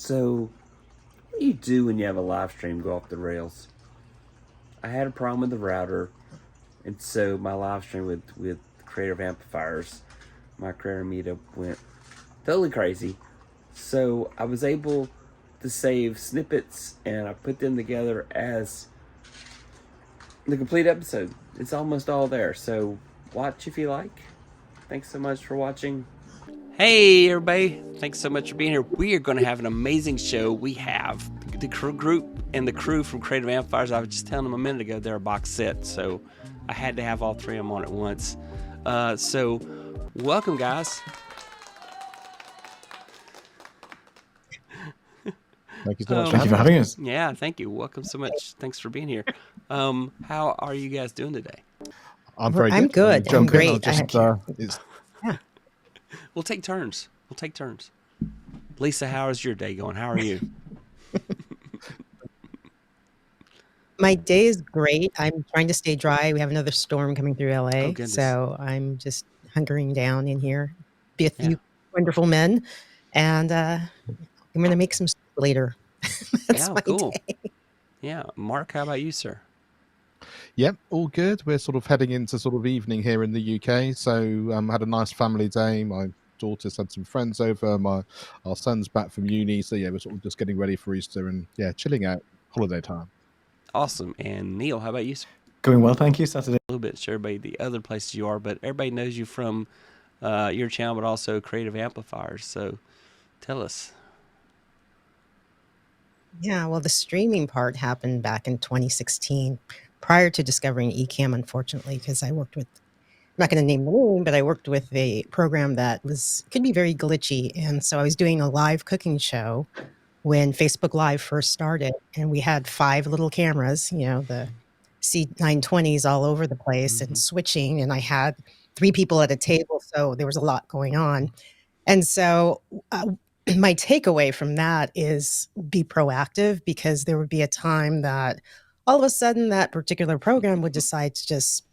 So, what do you do when you have a live stream go off the rails? I had a problem with the router, and so my live stream with Creative Amplifiers, my Creator Meetup, went totally crazy. So I was able to save snippets, and I put them together as the complete episode. It's almost all there, so watch if you like. Thanks so much for watching. Hey everybody, thanks so much for being here. We are going to have an amazing show. We have the group and the crew from Creative Amplifiers. I was just telling them a minute ago they're a box set, so I had to have all three of them on at once. So welcome, guys. Thank you so much for having us. Yeah, thank you. Welcome so much. Thanks for being here. How are you guys doing today? I'm very good. I'm good. I'm great. Yeah. We'll take turns. Lisa, how is your day going? How are you? My day is great. I'm trying to stay dry. We have another storm coming through LA. goodness. So I'm just hunkering down in here, be a few wonderful men, and I'm going to make some soup later. That's my cool. day. Yeah. Mark, how about you, sir? Yep, all good. We're sort of heading into sort of evening here in the UK. So had a nice family day. My daughter's had some friends over. Our son's back from uni. So yeah, we're sort of just getting ready for Easter and yeah, chilling out, holiday time. Awesome. And Neil, how about you, sir? Going well, thank you. Saturday. A little bit, sure, everybody, the other places you are, but everybody knows you from your channel, but also Creative Amplifiers. So tell us. Yeah, well, the streaming part happened back in 2016, prior to discovering Ecamm, unfortunately, because I worked with, I'm not going to name the name, but I worked with a program that could be very glitchy. And so I was doing a live cooking show when Facebook Live first started, and we had 5 little cameras, the C920s all over the place and switching, and I had 3 people at a table, so there was a lot going on. And so my takeaway from that is be proactive, because there would be a time that all of a sudden that particular program would decide to just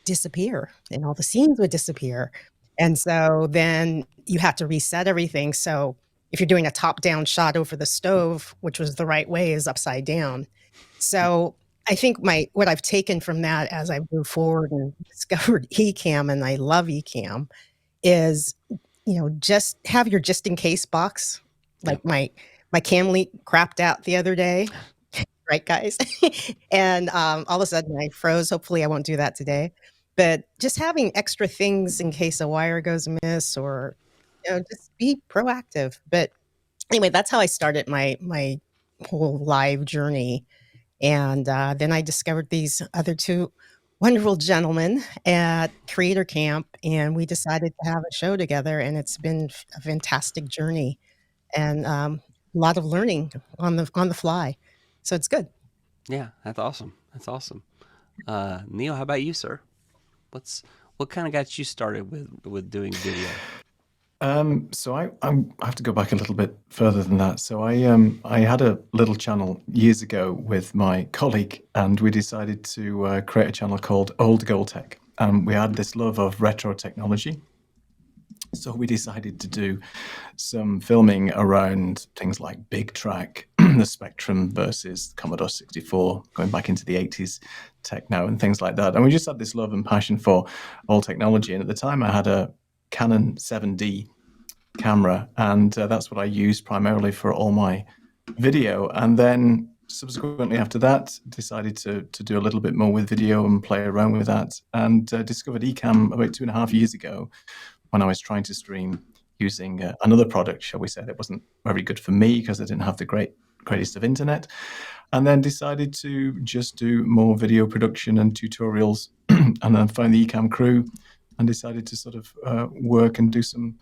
disappear and all the scenes would disappear. And so then you have to reset everything. So if you're doing a top-down shot over the stove, which was the right way, is upside down. So I think what I've taken from that as I move forward and discovered Ecamm, and I love Ecamm, is just have your just in case box. Like my cam leak crapped out the other day, right, guys? And all of a sudden I froze. Hopefully I won't do that today. But just having extra things in case a wire goes amiss, or just be proactive. But anyway, that's how I started my whole live journey. And then I discovered these other 2 wonderful gentlemen at Creator Camp, and we decided to have a show together, and it's been a fantastic journey and a lot of learning on the fly. So it's good. Yeah, that's awesome. Neil, how about you, sir? What kind of got you started with doing video? So I have to go back a little bit further than that. So I had a little channel years ago with my colleague, and we decided to create a channel called Old Gold Tech. And we had this love of retro technology. So we decided to do some filming around things like Big Track, the Spectrum versus Commodore 64, going back into the 80s techno and things like that. And we just had this love and passion for old technology. And at the time I had a Canon 7D camera, and that's what I used primarily for all my video. And then subsequently after that, decided to do a little bit more with video and play around with that, and discovered Ecamm about 2.5 years ago when I was trying to stream using another product, shall we say, that wasn't very good for me because I didn't have the greatest of internet, and then decided to just do more video production and tutorials, and then found the Ecamm crew and decided to sort of work and do some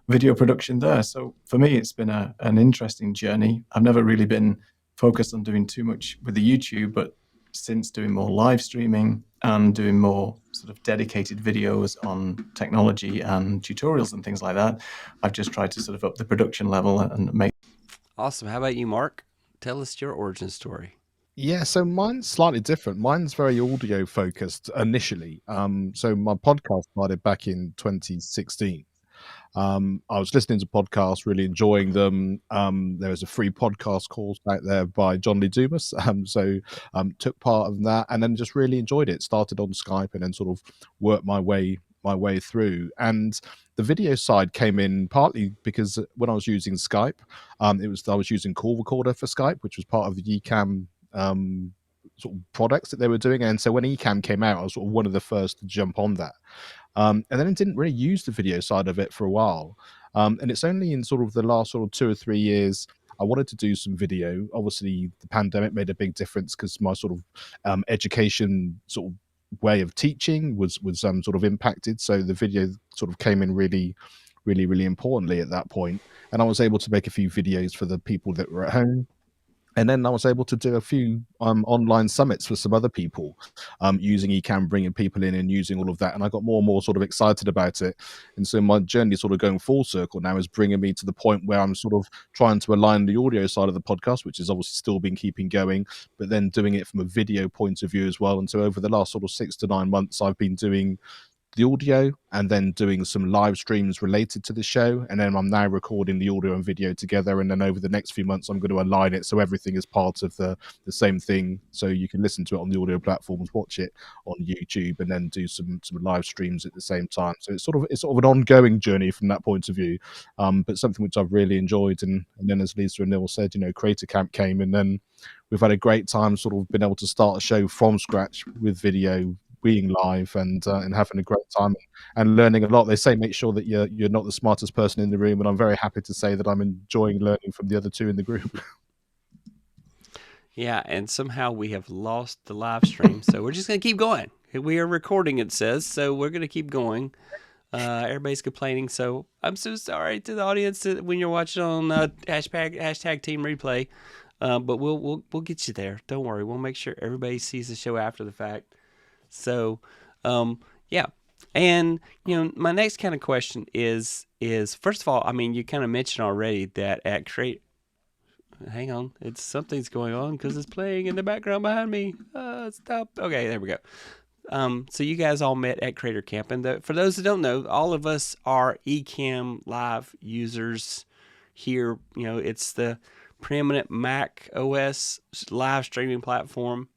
video production there. So for me, it's been an interesting journey. I've never really been focused on doing too much with the YouTube, but since doing more live streaming and doing more sort of dedicated videos on technology and tutorials and things like that, I've just tried to sort of up the production level and make. Awesome. How about you, Mark? Tell us your origin story. Yeah, so mine's slightly different. Mine's very audio focused initially. So my podcast started back in 2016. I was listening to podcasts, really enjoying them. There was a free podcast course out there by John Lee Dumas, so took part of that, and then just really enjoyed it. Started on Skype, and then sort of worked my way through. And the video side came in partly because when I was using Skype, I was using Call Recorder for Skype, which was part of the Ecamm sort of products that they were doing. And so when Ecamm came out, I was sort of one of the first to jump on that. And then it didn't really use the video side of it for a while. And it's only in sort of the last sort of 2 or 3 years I wanted to do some video. Obviously, the pandemic made a big difference because my sort of education sort of way of teaching was sort of impacted. So the video sort of came in really importantly at that point. And I was able to make a few videos for the people that were at home. And then I was able to do a few online summits for some other people, using Ecamm, bringing people in and using all of that. And I got more and more sort of excited about it. And so my journey sort of going full circle now is bringing me to the point where I'm sort of trying to align the audio side of the podcast, which has obviously still been keeping going, but then doing it from a video point of view as well. And so over the last sort of 6 to 9 months, I've been doing the audio and then doing some live streams related to the show, and then I'm now recording the audio and video together, and then over the next few months I'm going to align it so everything is part of the same thing, so you can listen to it on the audio platforms, watch it on YouTube, and then do some live streams at the same time. So it's sort of an ongoing journey from that point of view, but something which I've really enjoyed. And then, as Lisa and Neil said, Creator Camp came, and then we've had a great time sort of being able to start a show from scratch with video, being live, and having a great time and learning a lot. They say make sure that you're not the smartest person in the room, and I'm very happy to say that I'm enjoying learning from the other two in the group. Yeah, and somehow we have lost the live stream, so we're just going to keep going. We are recording, it says, so we're going to keep going. Everybody's complaining, so I'm so sorry to the audience when you're watching on hashtag Team Replay, but we'll get you there. Don't worry, we'll make sure everybody sees the show after the fact. So, yeah. And, my next kind of question is first of all, I mean, you kind of mentioned already that at hang on, something's going on because it's playing in the background behind me. Stop. Okay, there we go. So you guys all met at Creator Camp. And for those that don't know, all of us are Ecamm Live users here. It's the preeminent Mac OS live streaming platform.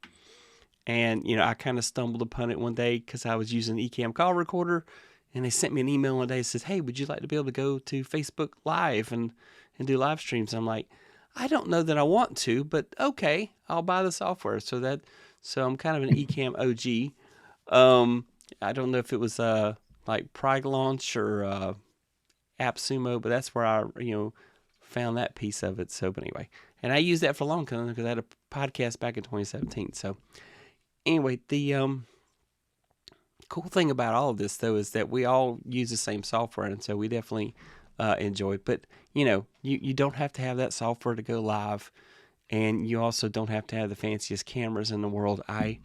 And, I kind of stumbled upon it one day because I was using Ecamm call recorder, and they sent me an email one day that says, hey, would you like to be able to go to Facebook Live and do live streams? I'm like, I don't know that I want to, but okay, I'll buy the software. So I'm kind of an Ecamm OG. I don't know if it was like Pride Launch or AppSumo, but that's where I found that piece of it. So, but anyway, and I used that for a long time because I had a podcast back in 2017. So anyway, the cool thing about all of this, though, is that we all use the same software, and so we definitely enjoy it. But, you don't have to have that software to go live, and you also don't have to have the fanciest cameras in the world. I've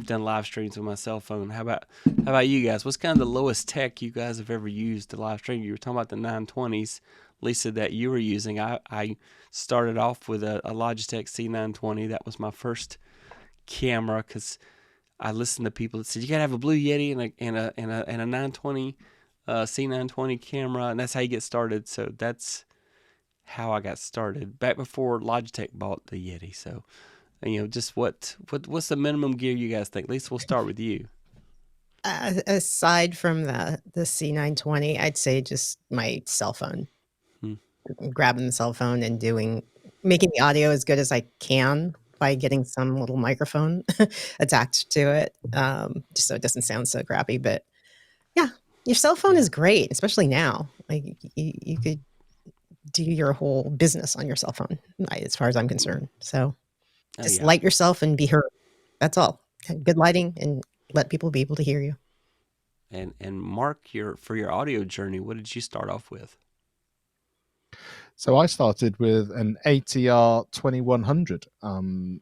done live streams with my cell phone. How about you guys? What's kind of the lowest tech you guys have ever used to live stream? You were talking about the 920s, Lisa, that you were using. I started off with a Logitech C920. That was my first camera because I listened to people that said you gotta have a Blue Yeti and a 920 C920 camera, and that's how you get started. So that's how I got started back before Logitech bought the Yeti. So just what's the minimum gear you guys think? Lisa, we'll start with you. Aside from the C920, I'd say just my cell phone. Grabbing the cell phone and making the audio as good as I can by getting some little microphone attached to it, just so it doesn't sound so crappy. But yeah, your cell phone is great, especially now. Like you could do your whole business on your cell phone, as far as I'm concerned. So just light yourself and be heard. That's all. Good lighting and let people be able to hear you. And Mark, for your audio journey, what did you start off with? So I started with an ATR 2100, and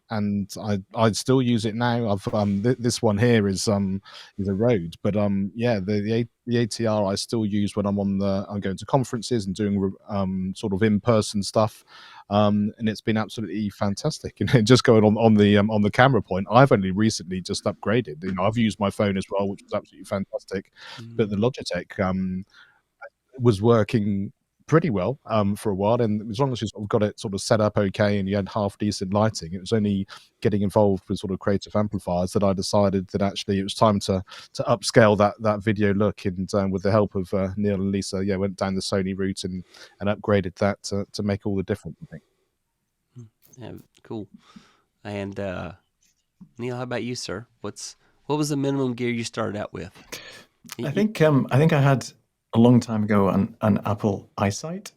I still use it now. I've this one here is a Rode, but the ATR I still use when I'm going to conferences and doing sort of in-person stuff, and it's been absolutely fantastic. And just going on the camera point, I've only recently just upgraded. I've used my phone as well, which was absolutely fantastic, but the Logitech. was working pretty well for a while, and as long as you sort of got it sort of set up okay and you had half decent lighting, it was only getting involved with sort of Creative Amplifiers that I decided that actually it was time to upscale that video look, and with the help of Neil and Lisa, went down the Sony route and upgraded that to make all the difference, I think. Yeah, cool. And Neil, how about you, sir? What was the minimum gear you started out with? I think I had a long time ago an Apple iSight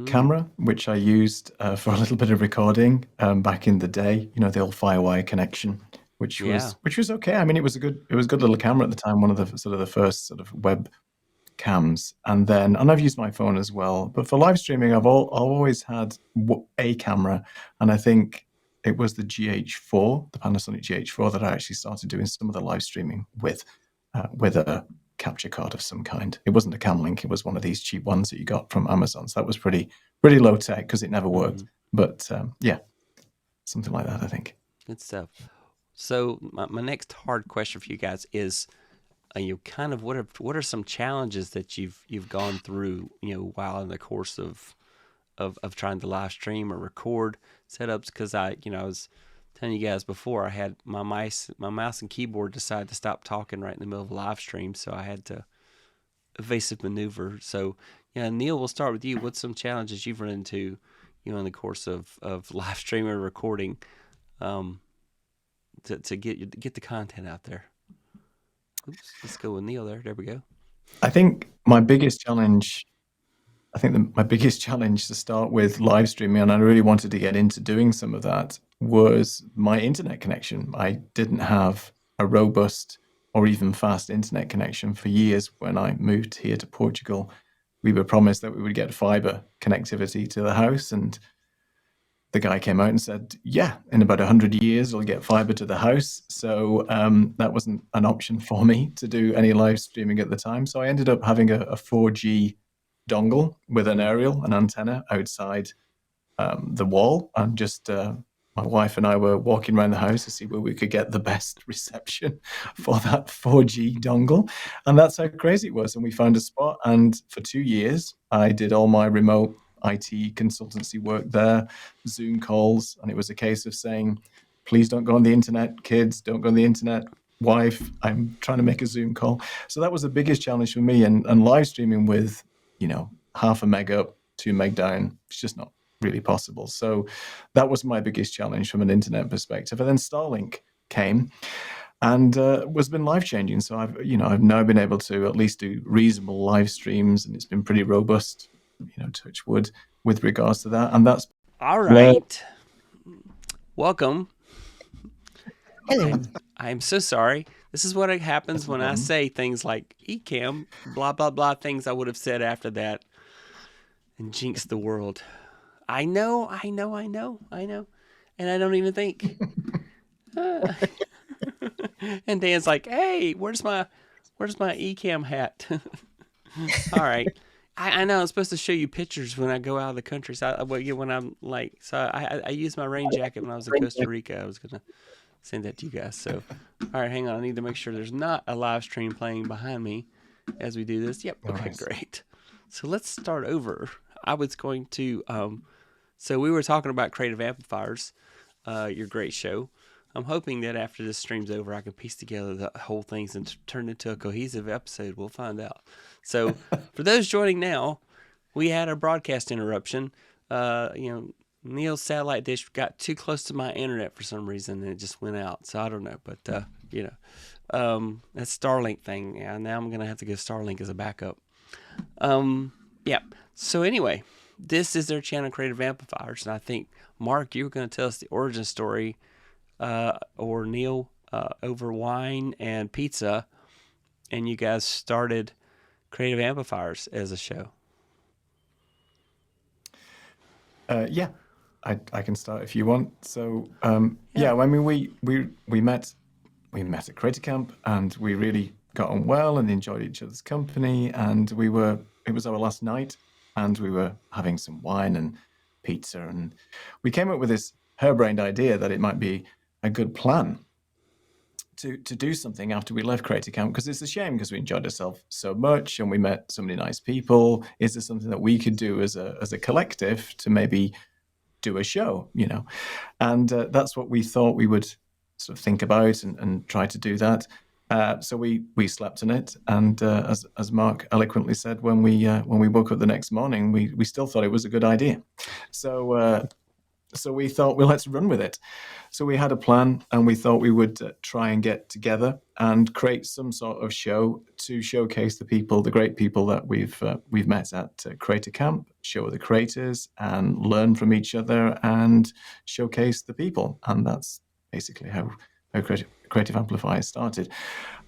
camera, which I used for a little bit of recording back in the day. You know, the old FireWire connection, which was okay. I mean, it was a good little camera at the time. One of the first sort of web cams, and I've used my phone as well. But for live streaming, I've always had a camera, and I think it was the GH4, the Panasonic GH4, that I actually started doing some of the live streaming with a capture card of some kind. It wasn't a Camlink, it was one of these cheap ones that you got from Amazon. So that was pretty low tech because it never worked. But something like that, I think. Good stuff. So my next hard question for you guys is, kind of what are some challenges that you've gone through, while in the course of trying to live stream or record setups? Because I was telling you guys before, I had my mouse and keyboard decide to stop talking right in the middle of a live stream, so I had to evasive maneuver. So Neil, we'll start with you. What's some challenges you've run into, in the course of live streaming or recording, to get the content out there? Oops, let's go with Neil there. There we go. I think my biggest challenge to start with live streaming, and I really wanted to get into doing some of that, was my internet connection. I didn't have a robust or even fast internet connection for years. When I moved here to Portugal, we were promised that we would get fiber connectivity to the house, and the guy came out and said, yeah, in about 100 years, we'll get fiber to the house. So that wasn't an option for me to do any live streaming at the time. So I ended up having a 4G dongle with an aerial, an antenna outside the wall. And just my wife and I were walking around the house to see where we could get the best reception for that 4G dongle. And that's how crazy it was. And we found a spot. And for 2 years, I did all my remote IT consultancy work there, Zoom calls, and it was a case of saying, please don't go on the internet, kids, don't go on the internet, wife, I'm trying to make a Zoom call. So that was the biggest challenge for me, and live streaming with, half a meg up, 2 meg down, it's just not really possible. So that was my biggest challenge from an internet perspective. And then Starlink came and was been life-changing. So I've now been able to at least do reasonable live streams, and it's been pretty robust, touch wood, with regards to that. And that's all right. Welcome. Hello. I'm so sorry. This is what happens when I say things like Ecamm, blah, blah, blah, things I would have said after that and jinx the world. I know. And I don't even think. And Dan's like, hey, where's my Ecamm hat? All right. I know I'm supposed to show you pictures when I go out of the country. So I used my rain jacket when I was in Costa Rica. I was going to send that to you guys. So, all right, hang on. I need to make sure there's not a live stream playing behind me as we do this. Yep. Okay, nice. Great. So let's start over. I was going to, so we were talking about Creative Amplifiers, your great show. I'm hoping that after this stream's over, I can piece together the whole thing and turn it into a cohesive episode. We'll find out. So for those joining now, we had a broadcast interruption. Neil's satellite dish got too close to my internet for some reason, and it just went out. So I don't know, but that Starlink thing. Yeah, now I'm gonna have to go Starlink as a backup. Yeah. So anyway, this is their channel, Creative Amplifiers, and I think Mark, you were going to tell us the origin story, or Neil, over wine and pizza, and you guys started Creative Amplifiers as a show. Yeah. I can start if you want. So I mean, we met at Creator Camp, and we really got on well and enjoyed each other's company. And it was our last night, and we were having some wine and pizza, and we came up with this harebrained idea that it might be a good plan to do something after we left Creator Camp, because it's a shame, because we enjoyed ourselves so much and we met so many nice people. Is there something that we could do as a collective to maybe do a show, And that's what we thought we would sort of think about and try to do that. So we slept on it, and as Mark eloquently said, when we woke up the next morning, we still thought it was a good idea. So we thought, well, let's run with it. So we had a plan, and we thought we would try and get together and create some sort of show to showcase the great people that we've met at Creator Camp, show the creators and learn from each other and showcase the people. And that's basically how Creative Amplifiers started.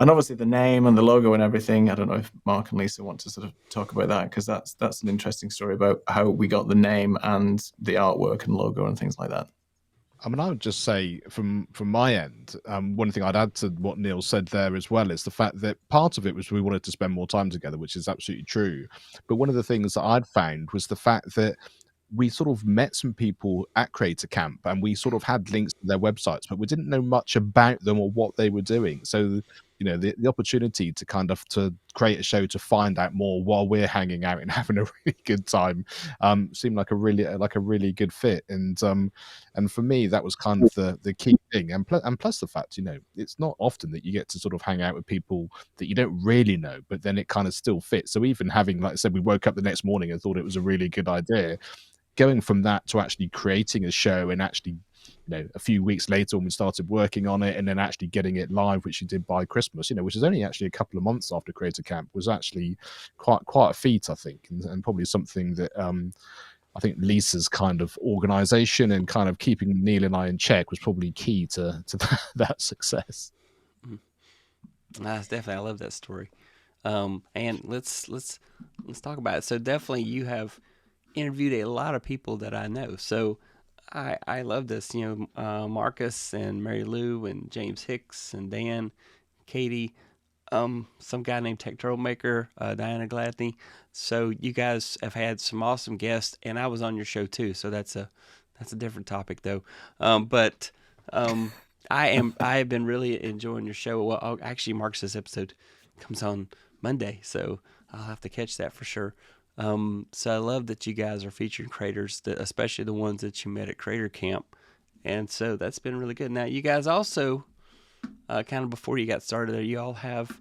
And obviously the name and the logo and everything, I don't know if Mark and Lisa want to sort of talk about that, because that's an interesting story about how we got the name and the artwork and logo and things like that. I mean, I would just say from my end, one thing I'd add to what Neil said there as well is the fact that part of it was we wanted to spend more time together, which is absolutely true. But one of the things that I'd found was the fact that we sort of met some people at Creator Camp, and we sort of had links to their websites, but we didn't know much about them or what they were doing. So, the opportunity to kind of to create a show to find out more while we're hanging out and having a really good time seemed like a really good fit. And for me, that was kind of the key thing. And plus the fact, it's not often that you get to sort of hang out with people that you don't really know, but then it kind of still fits. So even having, like I said, we woke up the next morning and thought it was a really good idea. Going from that to actually creating a show, and actually, a few weeks later when we started working on it, and then actually getting it live, which we did by Christmas, which is only actually a couple of months after Creator Camp, was actually quite a feat, I think, and probably something that I think Lisa's kind of organization and kind of keeping Neil and I in check was probably key to that success. That's definitely, I love that story. And let's talk about it. So definitely you have interviewed a lot of people that I know. So I love this, Marcus and Mary Lou and James Hicks and Dan, Katie, some guy named Tech Troublemaker, Diana Gladney. So you guys have had some awesome guests, and I was on your show too. So that's a different topic though. But I have been really enjoying your show. Well, actually, Marcus's episode comes on Monday, so I'll have to catch that for sure. So I love that you guys are featuring creators, especially the ones that you met at Creator Camp. And so that's been really good. Now, you guys also, kind of before you got started there, you all have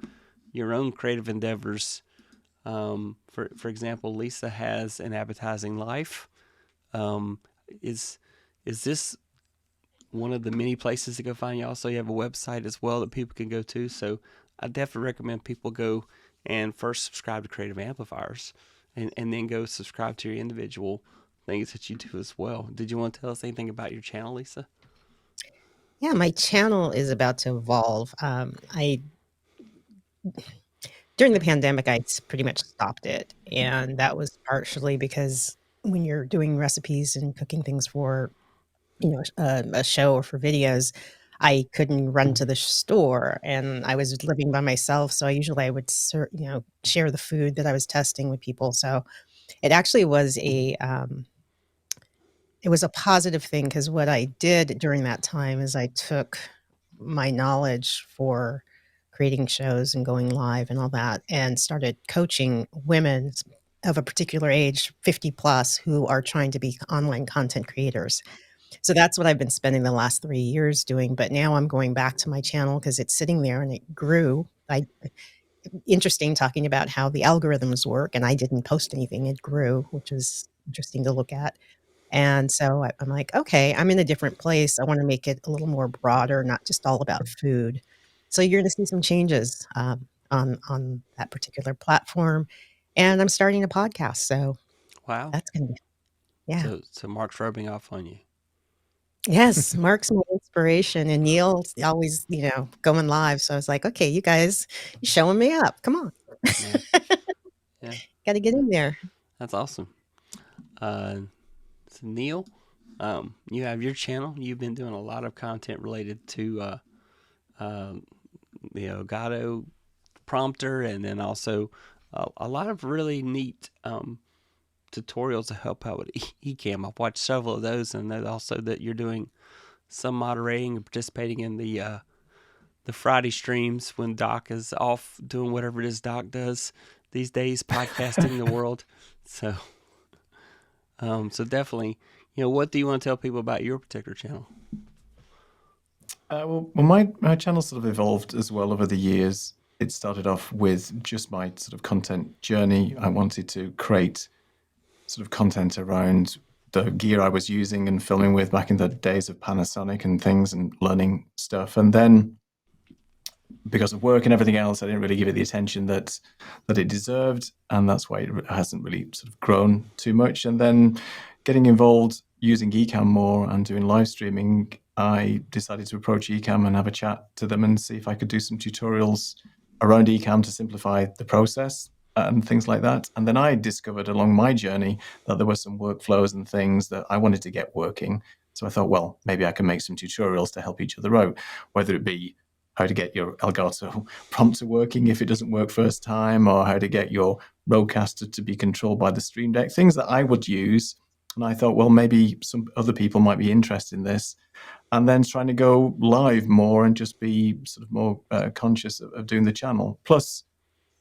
your own creative endeavors. For example, Lisa has an advertising life. Is this one of the many places to go find you? Also, you have a website as well that people can go to. So I definitely recommend people go and first subscribe to Creative Amplifiers. And then go subscribe to your individual things that you do as well. Did you want to tell us anything about your channel, Lisa? Yeah, my channel is about to evolve. During the pandemic, I pretty much stopped it. And that was partially because when you're doing recipes and cooking things for, a show or for videos, I couldn't run to the store, and I was living by myself. So I would, share the food that I was testing with people. So it actually was it was a positive thing, because what I did during that time is I took my knowledge for creating shows and going live and all that, and started coaching women of a particular age, 50 plus, who are trying to be online content creators. So that's what I've been spending the last 3 years doing. But now I'm going back to my channel because it's sitting there and it grew. Interesting talking about how the algorithms work, and I didn't post anything. It grew, which was interesting to look at. And so I'm like, okay, I'm in a different place. I want to make it a little more broader, not just all about food. So you're going to see some changes on that particular platform. And I'm starting a podcast. So Wow. that's going to be, yeah. So Mark's rubbing off on you. Yes, Mark's my inspiration, and Neil's always, going live. So I was like, okay, you guys, you're showing me up. Come on. Yeah. Got to get in there. That's awesome. So Neil, you have your channel. You've been doing a lot of content related to the Elgato prompter, and then also a lot of really neat tutorials to help out with Ecamm. I've watched several of those, and then also that you're doing some moderating and participating in the the Friday streams when Doc is off doing whatever it is Doc does these days, podcasting the world. So, so definitely, what do you want to tell people about your particular channel? My channel sort of evolved as well over the years. It started off with just my sort of content journey. I wanted to create sort of content around the gear I was using and filming with back in the days of Panasonic and things, and learning stuff. And then because of work and everything else, I didn't really give it the attention that it deserved, and that's why it hasn't really sort of grown too much. And then getting involved using Ecamm more and doing live streaming, I decided to approach Ecamm and have a chat to them and see if I could do some tutorials around Ecamm to simplify the process and things like that. And then I discovered along my journey that there were some workflows and things that I wanted to get working. So I thought, well, maybe I can make some tutorials to help each other out, whether it be how to get your Elgato prompter working if it doesn't work first time, or how to get your Rodecaster to be controlled by the Stream Deck, things that I would use. And I thought, well, maybe some other people might be interested in this. And then trying to go live more and just be sort of more conscious of doing the channel. Plus,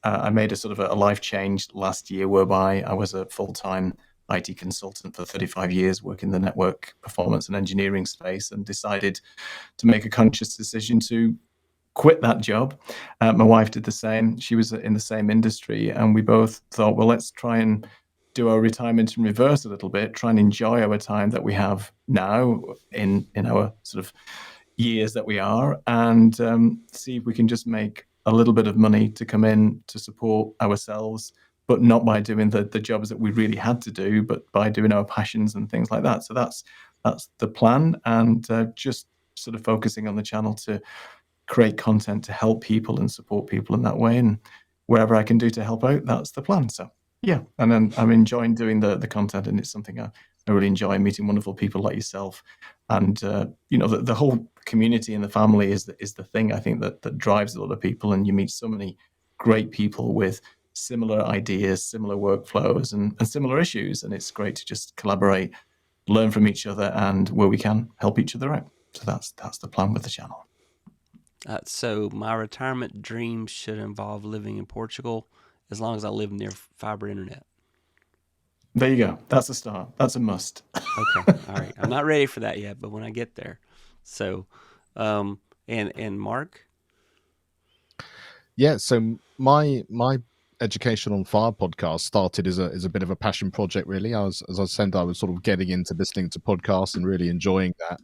I made a sort of a life change last year whereby I was a full-time IT consultant for 35 years, working in the network performance and engineering space, and decided to make a conscious decision to quit that job. My wife did the same. She was in the same industry, and we both thought, well, let's try and do our retirement in reverse a little bit, try and enjoy our time that we have now in our sort of years that we are, and see if we can just make a little bit of money to come in to support ourselves, but not by doing the jobs that we really had to do, but by doing our passions and things like that. So that's the plan, and just sort of focusing on the channel to create content to help people and support people in that way, and wherever I can do to help out, that's the plan. So yeah, and then I'm enjoying doing the content, and it's something I really enjoy, meeting wonderful people like yourself, and the whole community and the family is the thing I think that drives a lot of people, and you meet so many great people with similar ideas, similar workflows, and similar issues, and it's great to just collaborate, learn from each other, and where we can help each other out. So that's the plan with the channel. So my retirement dream should involve living in Portugal, as long as I live near fiber internet. There you go. That's a start. That's a must. Okay. All right. I'm not ready for that yet, but when I get there. So, and Mark? Yeah, so my Education on Fire podcast started as a bit of a passion project, really. As I said, I was sort of getting into listening to podcasts and really enjoying that.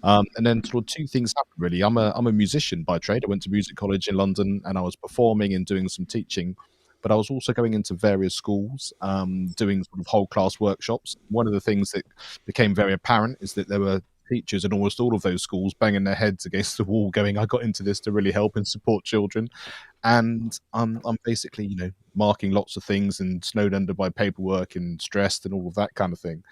And then sort of two things happened, really. I'm a musician by trade. I went to music college in London, and I was performing and doing some teaching, but I was also going into various schools, doing sort of whole class workshops. One of the things that became very apparent is that there were teachers in almost all of those schools banging their heads against the wall going, I got into this to really help and support children. And I'm basically, marking lots of things and snowed under by paperwork and stressed and all of that kind of thing.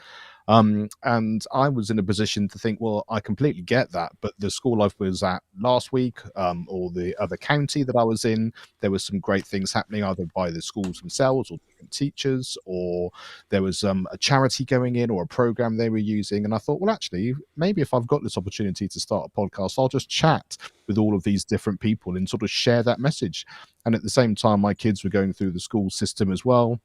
And I was in a position to think, well, I completely get that, but the school I was at last week, or the other county that I was in, there was some great things happening either by the schools themselves or different teachers, or there was a charity going in or a program they were using. And I thought, well, actually, maybe if I've got this opportunity to start a podcast, I'll just chat with all of these different people and sort of share that message. And at the same time, my kids were going through the school system as well.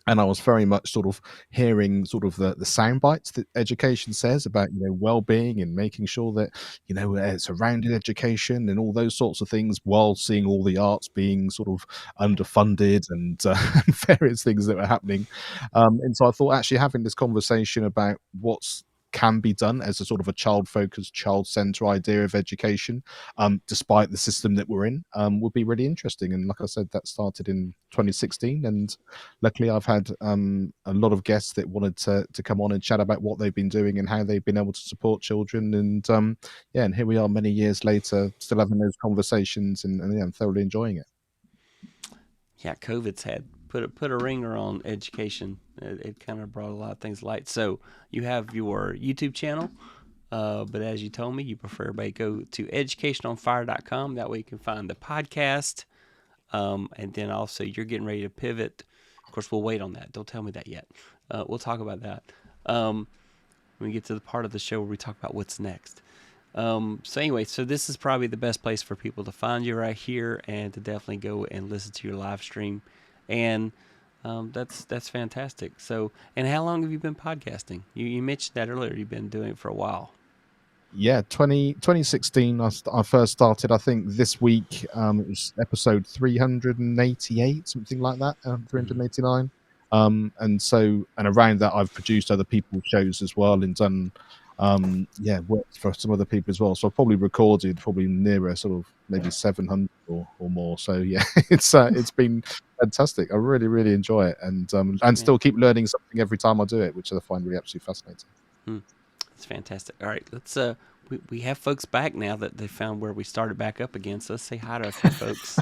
And I was very much sort of hearing sort of the sound bites that education says about, well-being and making sure that, it's around education and all those sorts of things, while seeing all the arts being sort of underfunded and various things that were happening. And so I thought actually having this conversation about what's can be done as a sort of a child-focused, child-centered idea of education, despite the system that we're in, would be really interesting. And like I said, that started in 2016, and luckily I've had a lot of guests that wanted to come on and chat about what they've been doing and how they've been able to support children. And and here we are many years later, still having those conversations, and I'm thoroughly enjoying it. Yeah, COVID's had put a ringer on education. It kind of brought a lot of things to light. So you have your YouTube channel, but as you told me, you prefer everybody go to educationonfire.com. That way you can find the podcast, and then also you're getting ready to pivot. Of course, we'll wait on that. Don't tell me that yet. We'll talk about that when we get to the part of the show where we talk about what's next. So anyway, so this is probably the best place for people to find you right here, and to definitely go and listen to your live stream, and that's fantastic. So, and how long have you been podcasting? You mentioned that earlier. You've been doing it for a while. Yeah, 2016 I first started. I think this week it was episode 388, something like that, 389. And around that I've produced other people's shows as well, and done worked for some other people as well. So I've probably recorded nearer sort of maybe 700 or more. So yeah, it's been fantastic. I really, really enjoy it, and still keep learning something every time I do it, which I find really absolutely fascinating. It's fantastic. All right, let's we have folks back now that they found where we started back up again. So let's say hi to a few folks.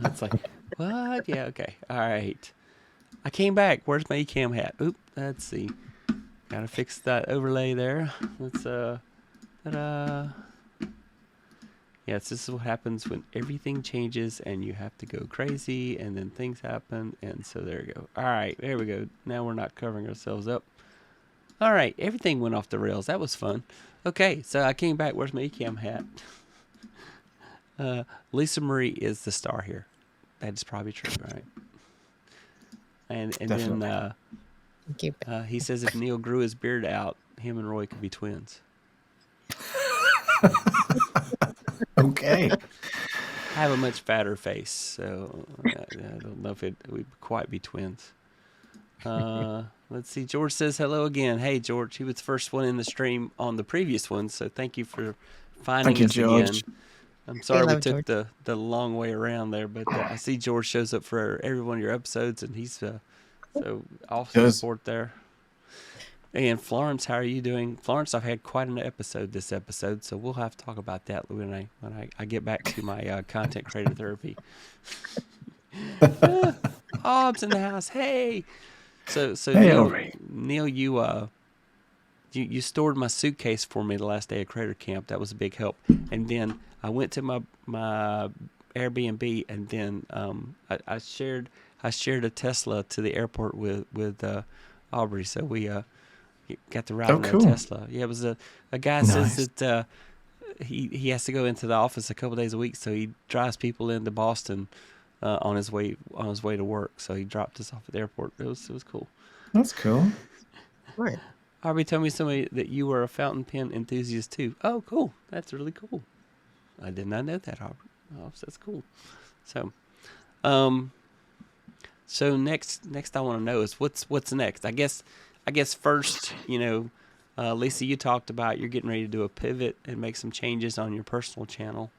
It's like, what? Yeah, okay. All right. I came back. Where's my Ecamm hat? Oop, let's see. Gotta fix that overlay there. Let's ta-da. Yes, this is what happens when everything changes and you have to go crazy, and then things happen, and so there you go. All right, there we go. Now we're not covering ourselves up. All right, everything went off the rails. That was fun. Okay, so I came back. Where's my Ecamm hat? Lisa Marie is the star here. That is probably true, right? And then he says if Neil grew his beard out, him and Roy could be twins. Okay. I have a much fatter face, so I don't know if we'd quite be twins. Let's see. George says hello again. Hey, George. He was the first one in the stream on the previous one, so thank you for finding us George. again. I'm sorry we took George. the long way around there, but I see George shows up for every one of your episodes, and he's so awesome support there. And Florence, how are you doing? Florence, I've had quite an episode this episode, so we'll have to talk about that when I get back to my content creator therapy. Bob's in the house. Hey. So hey, Neil, you stored my suitcase for me the last day of Creator Camp. That was a big help. And then I went to my Airbnb, and then I shared a Tesla to the airport with Aubrey. So we got to ride in a Tesla. Yeah, it was a guy says that he has to go into the office a couple days a week, so he drives people into Boston on his way to work. So he dropped us off at the airport. It was cool. That's cool. Right. Aubrey told me that you were a fountain pen enthusiast too. Oh, cool. That's really cool. I did not know that, Aubrey. Oh, that's cool. So, next I want to know is what's next. I guess first, Lisa, you talked about you're getting ready to do a pivot and make some changes on your personal channel.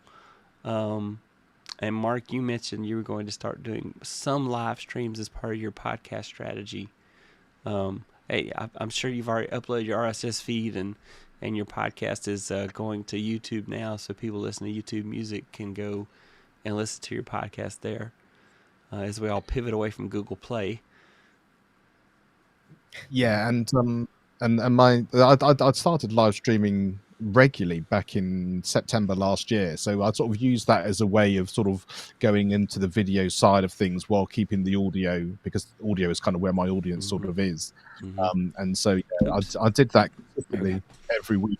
And Mark, you mentioned you were going to start doing some live streams as part of your podcast strategy. Hey, I'm sure you've already uploaded your RSS feed, and your podcast is going to YouTube now, so people listening to YouTube Music can go and listen to your podcast there as we all pivot away from Google Play. Yeah, and I started live streaming regularly back in September last year, so I sort of used that as a way of sort of going into the video side of things while keeping the audio, because audio is kind of where my audience sort of is. And so I did that consistently every week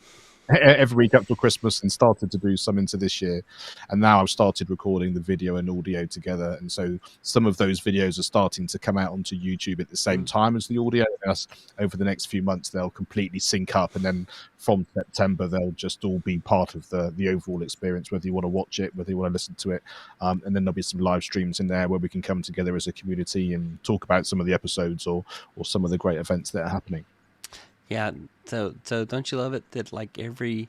up to Christmas, and started to do some into this year, and now I've started recording the video and audio together, and so some of those videos are starting to come out onto YouTube at the same time as the audio. Over the next few months they'll completely sync up, and then from September they'll just all be part of the overall experience, whether you want to watch it, whether you want to listen to it, and then there'll be some live streams in there where we can come together as a community and talk about some of the episodes or some of the great events that are happening. Yeah, so don't you love it that every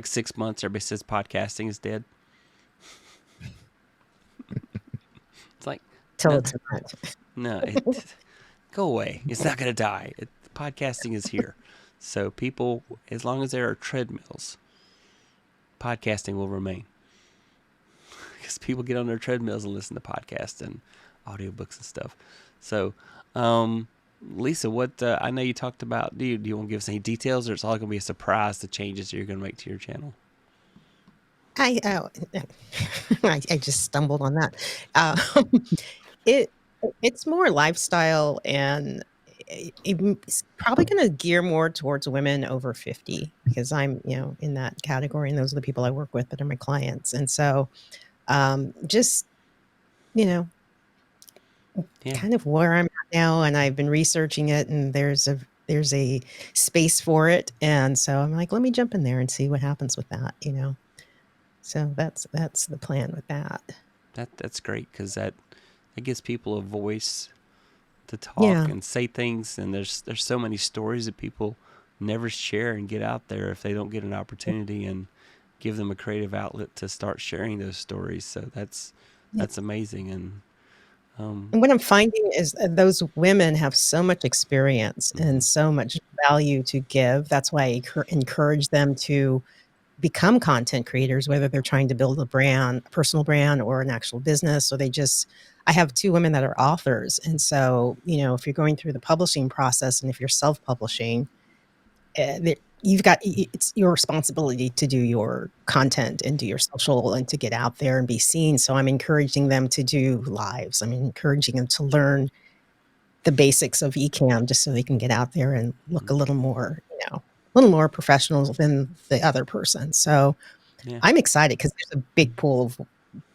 6 months everybody says podcasting is dead? It's like It's not. No, go away. It's not going to die. Podcasting is here. So people, as long as there are treadmills, podcasting will remain. Because people get on their treadmills and listen to podcasts and audiobooks and stuff. So, Lisa, what I know you talked about. Do you want to give us any details, or it's all going to be a surprise, the changes that you're going to make to your channel? I just stumbled on that. It's more lifestyle, and it's probably going to gear more towards women over 50 because I'm, in that category, and those are the people I work with that are my clients. And so, just, you know, Yeah. kind of where I'm at now, and I've been researching it, and there's a space for it, and so I'm like, let me jump in there and see what happens with that. So that's the plan with that. That's great, because that gives people a voice to talk Yeah. and say things, and there's so many stories that people never share and get out there if they don't get an opportunity and give them a creative outlet to start sharing those stories. So that's amazing. And And what I'm finding is those women have so much experience Mhm. and so much value to give. That's why I encourage them to become content creators, whether they're trying to build a brand, a personal brand, or an actual business. So I have 2 women that are authors. And so, if you're going through the publishing process and if you're self-publishing, it's your responsibility to do your content and do your social and to get out there and be seen. So I'm encouraging them to do lives. I'm encouraging them to learn the basics of Ecamm just so they can get out there and look a little more, a little more professional than the other person. So Yeah. I'm excited because there's a big pool of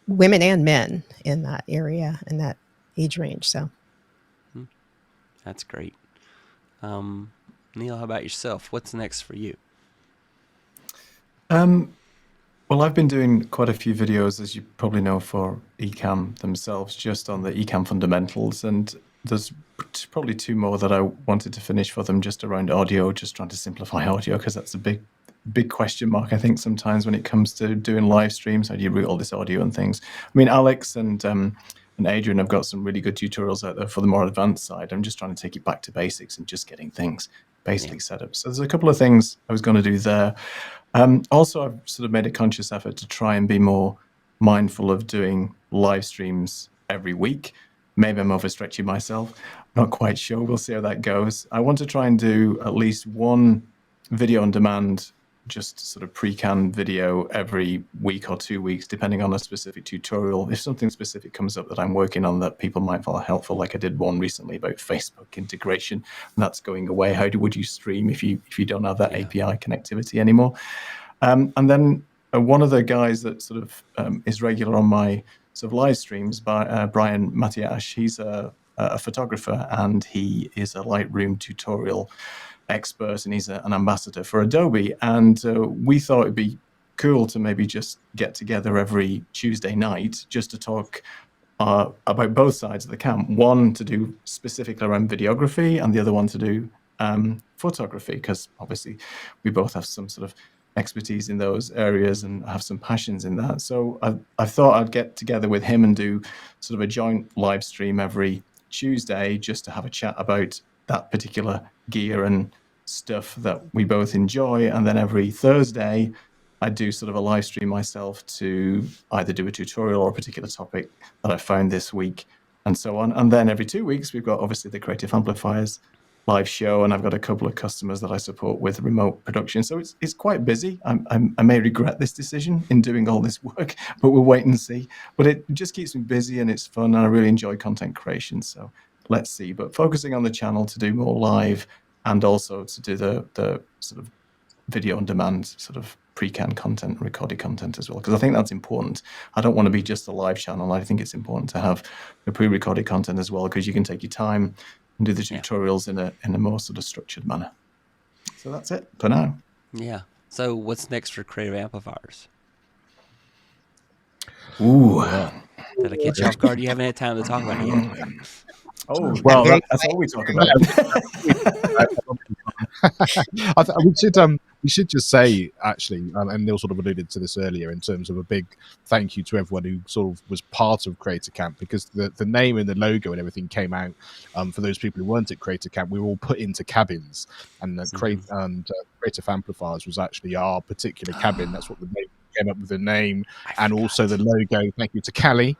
women and men in that area, in that age range. So That's great. Neil, how about yourself? What's next for you? Well, I've been doing quite a few videos, as you probably know, for Ecamm themselves, just on the Ecamm fundamentals. And there's probably 2 more that I wanted to finish for them, just around audio, just trying to simplify audio, because that's a big question mark, I think, sometimes when it comes to doing live streams. How do you route all this audio and things? I mean, Alex and Adrian have got some really good tutorials out there for the more advanced side. I'm just trying to take it back to basics and just getting things basically set up. So there's a couple of things I was going to do there. Also, I've sort of made a conscious effort to try and be more mindful of doing live streams every week. Maybe I'm overstretching myself. I'm not quite sure. We'll see how that goes. I want to try and do at least one video on demand, just sort of pre-canned video every week or 2 weeks, depending on a specific tutorial. If something specific comes up that I'm working on that people might find helpful, like I did one recently about Facebook integration, and that's going away. Would you stream if you don't have that API connectivity anymore? And then one of the guys that sort of is regular on my sort of live streams, by Brian Matiash, he's a photographer, and he is a Lightroom tutorial expert, and he's an ambassador for Adobe. And we thought it'd be cool to maybe just get together every Tuesday night just to talk about both sides of the camp. One to do specifically around videography, and the other one to do photography, because obviously we both have some sort of expertise in those areas and have some passions in that. So I thought I'd get together with him and do sort of a joint live stream every Tuesday just to have a chat about that particular gear and stuff that we both enjoy. And then every Thursday, I do sort of a live stream myself to either do a tutorial or a particular topic that I found this week, and so on. And then every 2 weeks, we've got obviously the Creative Amplifiers live show, and I've got a couple of customers that I support with remote production. So it's quite busy. I may regret this decision in doing all this work, but we'll wait and see. But it just keeps me busy, and it's fun, and I really enjoy content creation. So let's see. But focusing on the channel to do more live, and also to do the sort of video on demand, sort of pre-canned content, recorded content as well, because I think that's important. I don't want to be just a live channel. I think it's important to have the pre-recorded content as well, because you can take your time and do the tutorials in a more sort of structured manner. So that's it for now. Yeah. So what's next for Creative Amplifiers? Ooh. Did I catch you off guard? You haven't had time to talk about it yet. Oh, Well, that's all we talk about. We should just say, actually, and Neil sort of alluded to this earlier, in terms of a big thank you to everyone who sort of was part of Creator Camp, because the name and the logo and everything came out. For those people who weren't at Creator Camp, we were all put into cabins, and Creative Amplifiers was actually our particular cabin. That's what the name came up with the name I and also forgot. the logo. Thank you to Callie,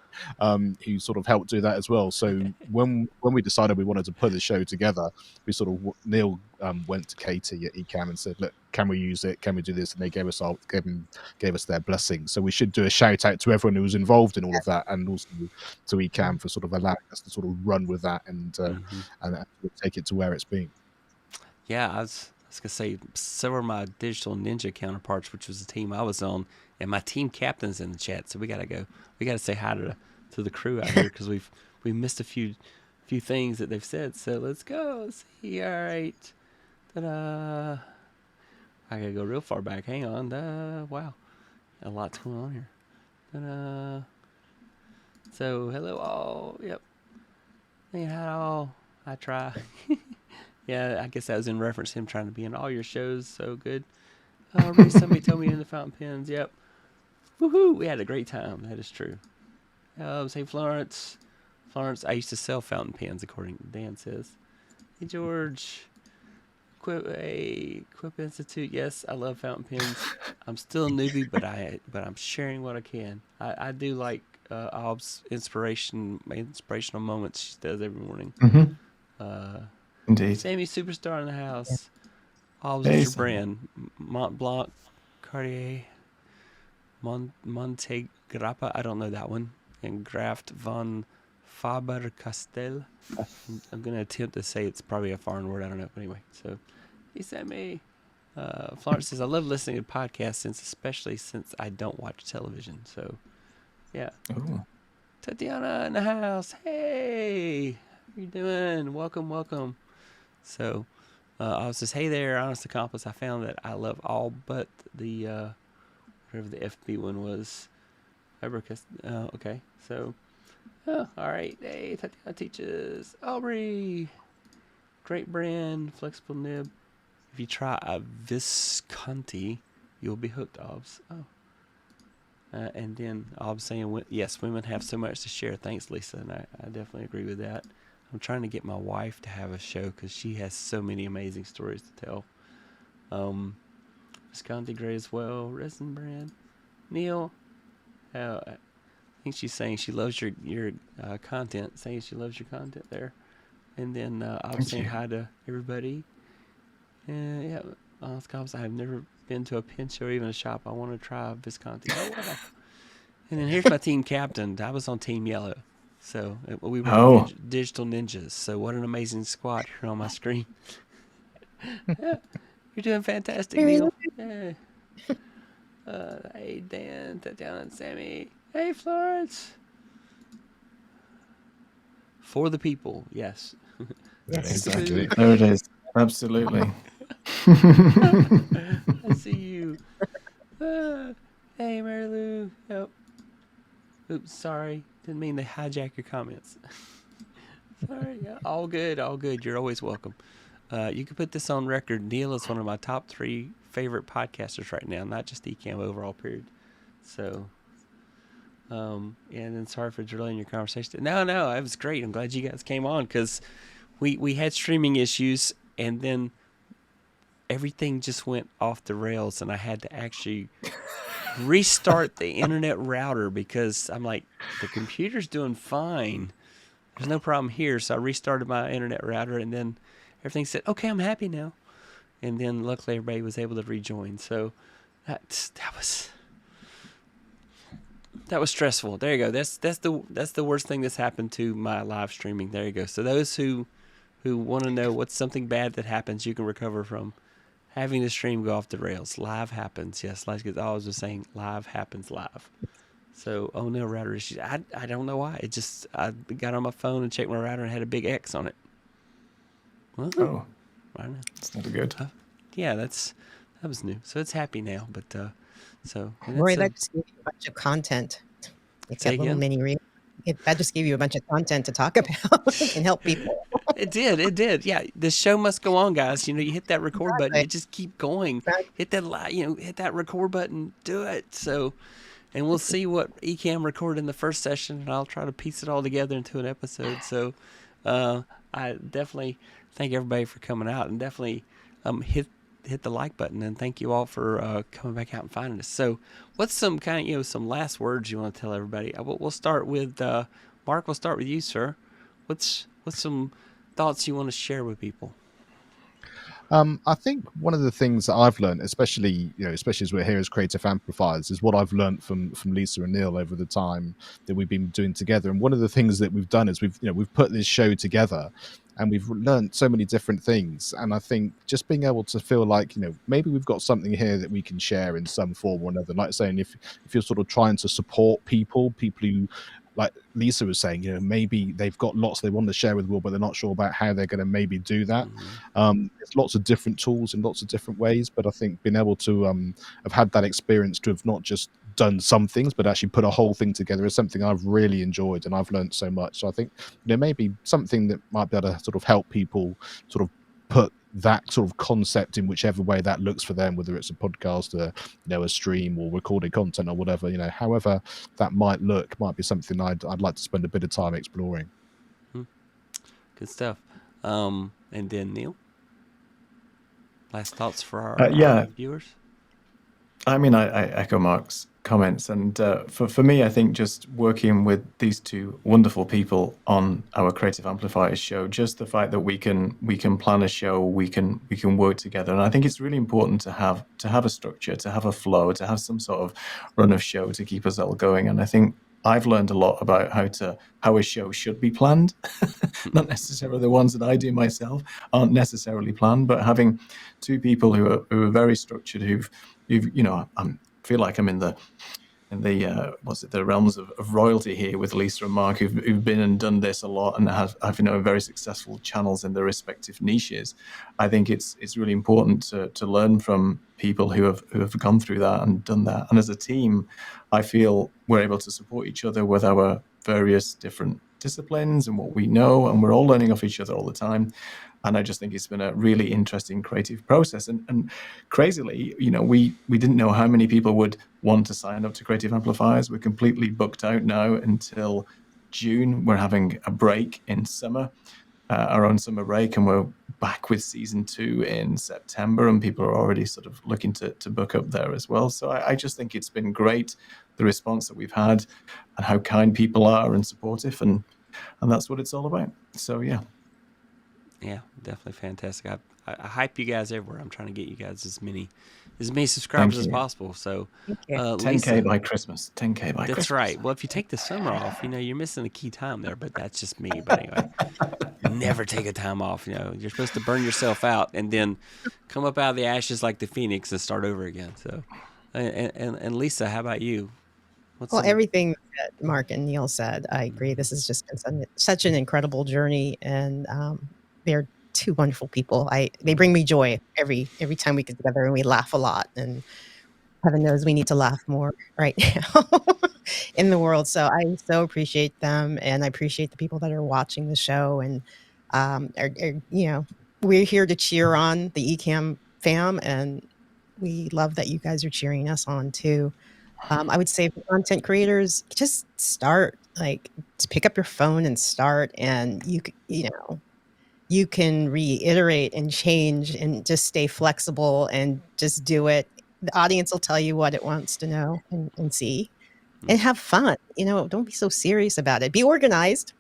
who sort of helped do that as well. So when we decided we wanted to put the show together, we sort of Neil went to Katie at Ecamm and said, "Look, can we use it? Can we do this?" And they gave us their blessing. So we should do a shout out to everyone who was involved in all of that, and also to Ecamm for sort of allowing us to sort of run with that and take it to where it's been. Yeah, I was gonna say, so are my digital ninja counterparts, which was the team I was on, and my team captain's in the chat. So we gotta say hi to the crew out here, because we missed a few things that they've said. So let's go. See, all right. Ta-da! I gotta go real far back. Hang on. Wow, a lot's going on here. Ta-da! So hello all. Yep. Hey, how I try. Yeah, I guess that was in reference to him trying to be in all your shows. So good. Somebody told me in the fountain pens. Yep. Woohoo! We had a great time. That is true. Say Florence. Florence, I used to sell fountain pens, according to Dan says. Hey George. Quip Institute. Yes, I love fountain pens. I'm still a newbie, but I'm sharing what I can. I do like Alb's inspirational moments she does every morning. Indeed. Sammy Superstar in the house. Alb's Hey, your Sammy. brand. Mont Blanc, Cartier, Monte Grappa. I don't know that one. And Graft von Faber-Castell. I'm going to attempt to say it's probably a foreign word. I don't know. But anyway, so he sent me. Florence says, I love listening to podcasts, especially since I don't watch television. So, yeah. Ooh. Tatiana in the house. Hey, how you doing? Welcome. So, I was just, hey there, honest accomplice. I found that I love all but the whatever the FB one was. Okay, so, all right. Hey, Tatiana teaches. Aubrey, great brand, flexible nib. If you try a Visconti, you'll be hooked, Obs. Oh. And then Obs saying, yes, women have so much to share. Thanks, Lisa. And I definitely agree with that. I'm trying to get my wife to have a show because she has so many amazing stories to tell. Visconti great as well. Resin brand. Neil, I think she's saying she loves your content. Saying she loves your content there. And then I'm saying hi to everybody. Yeah, honest comments. I have never been to a pin show or even a shop. I want to try Visconti. Oh, wow. And then here's my team captain. I was on Team Yellow. So we were digital ninjas. So what an amazing squad here on my screen. Yeah, you're doing fantastic, Neil. Yeah. Hey, Dan, Tatiana, and Sammy. Hey, Florence. For the people, yes. Yes. Exactly. There it is. Absolutely. I see you. Hey, Mary Lou. Yep. Oops, sorry. Didn't mean to hijack your comments. Sorry. Yeah, all good. You're always welcome. You can put this on record. Neil is one of my top 3 favorite podcasters right now, not just Ecamm, overall period. So, and then sorry for drilling your conversation. No, it was great. I'm glad you guys came on because we had streaming issues, and then everything just went off the rails, and I had to actually restart the internet router because I'm like, the computer's doing fine. There's no problem here. So I restarted my internet router, and then everything said, okay, I'm happy now. And then luckily everybody was able to rejoin. So that was stressful. There you go. That's the worst thing that's happened to my live streaming. There you go. So those who want to know what's something bad that happens you can recover from having the stream go off the rails. Live happens. Yes, like I was just saying, live happens live. So, no router issues. I don't know why. It just, I got on my phone and checked my router and had a big X on it. Well, I don't know. It's not good. Yeah, that was new. So it's happy now. But so Roy, that just gave you a bunch of content. It's a little mini reel. That just gave you a bunch of content to talk about and help people. It did. Yeah, the show must go on, guys. You hit that record button, it just keep going. Hit that hit that record button, do it. So, and we'll see what Ecamm recorded in the first session, and I'll try to piece it all together into an episode. So, I definitely thank everybody for coming out, and definitely hit hit the like button, and thank you all for coming back out and finding us. So, what's some kind of some last words you want to tell everybody? We'll start with Mark. We'll start with you, sir. What's some thoughts you want to share with people? I think one of the things that I've learned, especially as we're here as Creative Amplifiers, is what I've learned from Lisa and Neil over the time that we've been doing together. And one of the things that we've done is we've put this show together, and we've learned so many different things. And I think just being able to feel like maybe we've got something here that we can share in some form or another. Like saying, if you're sort of trying to support people who, like Lisa was saying, maybe they've got lots they want to share with the world, but they're not sure about how they're going to maybe do that. There's lots of different tools in lots of different ways, but I think being able to have had that experience to have not just done some things, but actually put a whole thing together is something I've really enjoyed, and I've learned so much. So I think there may be something that might be able to sort of help people sort of put that sort of concept in whichever way that looks for them, whether it's a podcast, a stream, or recorded content, or whatever. However that might look, might be something I'd like to spend a bit of time exploring. Good stuff. And then Neil, last thoughts for our viewers. I mean, I echo Mark's comments, and for me, I think just working with these two wonderful people on our Creative Amplifiers show, just the fact that we can plan a show, we can work together, and I think it's really important to have a structure, to have a flow, to have some sort of run of show to keep us all going. And I think I've learned a lot about how a show should be planned. Not necessarily the ones that I do myself aren't necessarily planned, but having two people who are very structured, who've I feel like I'm in the realms of royalty here with Lisa and Mark, who've been and done this a lot and have very successful channels in their respective niches. I think it's really important to learn from people who have gone through that and done that. And as a team, I feel we're able to support each other with our various different disciplines and what we know, and we're all learning off each other all the time. And I just think it's been a really interesting creative process. And crazily, we didn't know how many people would want to sign up to Creative Amplifiers. We're completely booked out now until June. We're having a break in summer, our own summer break, and we're back with season 2 in September, and people are already sort of looking to book up there as well. So I just think it's been great, the response that we've had and how kind people are and supportive, and that's what it's all about. So Yeah, definitely fantastic. I hype you guys everywhere. I'm trying to get you guys as many subscribers as possible. So 10K Lisa, by Christmas. 10K by Christmas. That's right. Well, if you take the summer off, you're missing a key time there, but that's just me. But anyway, never take a time off. You're supposed to burn yourself out and then come up out of the ashes like the phoenix and start over again. So, and Lisa, how about you? Everything that Mark and Neil said, I agree. This has just been such an incredible journey, and they're two wonderful people. They bring me joy every time we get together, and we laugh a lot. And heaven knows we need to laugh more right now in the world. So I so appreciate them, and I appreciate the people that are watching the show. And we're here to cheer on the Ecamm fam, and we love that you guys are cheering us on too. I would say for content creators, just start, just pick up your phone and start, and you can reiterate and change and just stay flexible and just do it. The audience will tell you what it wants to know and see, and have fun. Don't be so serious about it. Be organized.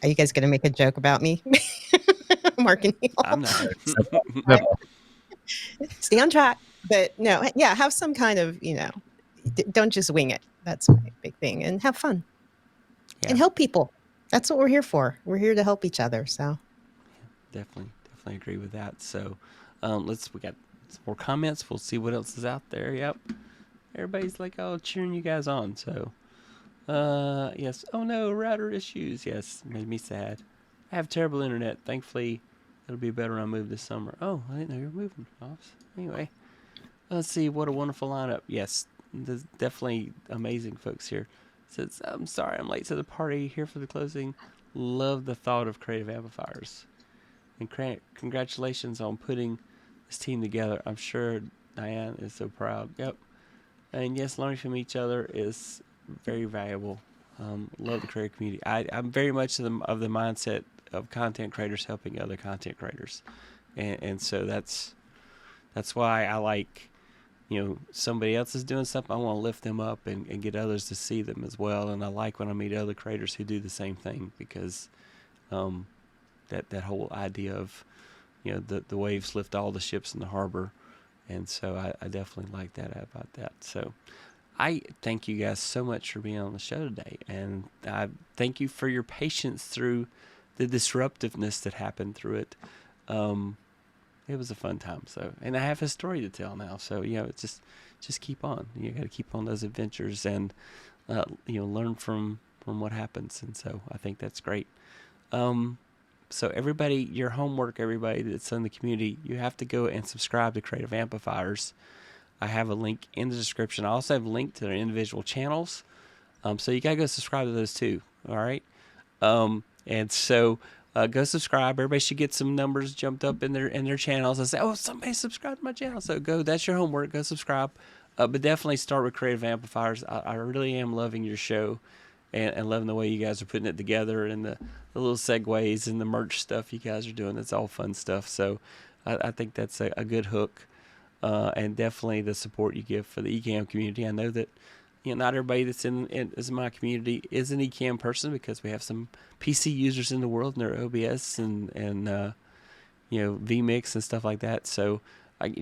Are you guys going to make a joke about me? Mark and Neil? I'm not. Stay on track. But no, yeah, have some kind of, don't just wing it. That's my big thing. And have fun. Yeah. And help people. That's what we're here for. We're here to help each other. So definitely agree with that. So we got some more comments. We'll see what else is out there. Yep. Everybody's cheering you guys on. So yes. Oh no, router issues. Yes, made me sad. I have terrible internet. Thankfully, it'll be better when I move this summer. Oh, I didn't know you were moving. Anyway, let's see. What a wonderful lineup. Yes, there's definitely amazing folks here. Says, I'm sorry I'm late to the party. Here for the closing. Love the thought of Creative Amplifiers. And congratulations on putting this team together. I'm sure Diane is so proud. Yep. And yes, learning from each other is very valuable. Love the creator community. I'm very much of the mindset of content creators helping other content creators. And so that's That's why I like, somebody else is doing something, I want to lift them up and get others to see them as well. And I like when I meet other creators who do the same thing, because that whole idea of, the waves lift all the ships in the harbor. And so I definitely like that about that. So I thank you guys so much for being on the show today. And I thank you for your patience through the disruptiveness that happened through it. It was a fun time. So, and I have a story to tell now. So, it's just keep on. You got to keep on those adventures and, learn from what happens. And so I think that's great. So everybody, your homework, everybody that's in the community, you have to go and subscribe to Creative Amplifiers. I have a link in the description. I also have a link to their individual channels. So you got to go subscribe to those too. All right. And so go subscribe. Everybody should get some numbers jumped up in their channels and say, oh, somebody subscribed to my channel. So go, that's your homework. Go subscribe. But definitely start with Creative Amplifiers. I really am loving your show and loving the way you guys are putting it together, and the little segues and the merch stuff you guys are doing. That's all fun stuff. So I think that's a good hook. And definitely the support you give for the Ecamm community. I know that not everybody that's in my community is an Ecamm person, because we have some PC users in the world, and they're OBS and vMix and stuff like that. So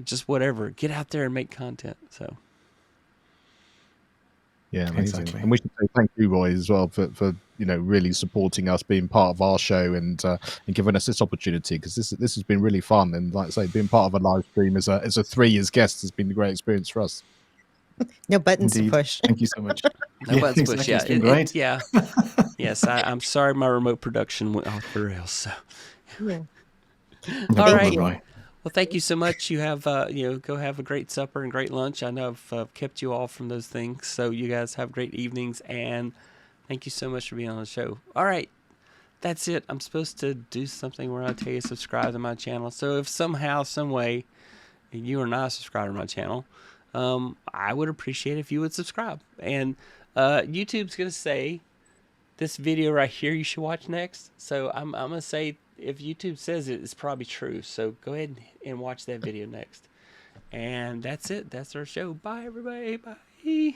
just whatever, get out there and make content. So yeah, amazing. Exactly. And we should say thank you, Roy, as well, for really supporting us, being part of our show, and giving us this opportunity, because this has been really fun. And like I say, being part of a live stream as a 3 years guest has been a great experience for us. No buttons Indeed. to push. Thank you so much. no buttons push. Exactly. Yeah, It's been great. yeah. Yes, I'm sorry my remote production went off the rails. So Yeah. No All problem, right. Roy. Well, thank you so much. You have, go have a great supper and great lunch. I know I've kept you all from those things. So you guys have great evenings, and thank you so much for being on the show. All right. That's it. I'm supposed to do something where I tell you to subscribe to my channel. So if somehow, some way, you are not a subscriber to my channel, I would appreciate if you would subscribe. And YouTube's going to say this video right here you should watch next. So I'm going to say, if YouTube says it, it's probably true. So go ahead and watch that video next. And that's it. That's our show. Bye, everybody. Bye.